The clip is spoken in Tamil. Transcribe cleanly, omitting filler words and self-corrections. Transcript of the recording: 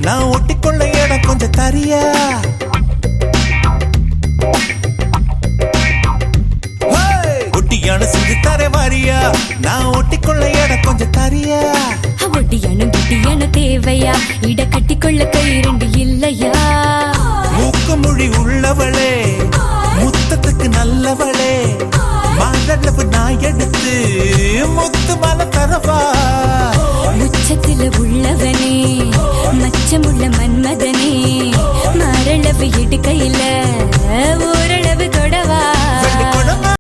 நான் ஒட்டிக்கொள்ள இடம் கொஞ்சம் தரியா? ஒட்டியான செஞ்சு தர வாரியா? நான் ஒட்டிக்கொள்ள இடம் கொஞ்சம் தரியா? ஒட்டியான குட்டியான தேவையா? இட கட்டிக்கொள்ள கை இரண்டு இல்லையா? மூக்கு மொழி உள்ளவளே, முத்தத்துக்கு நல்லவளே,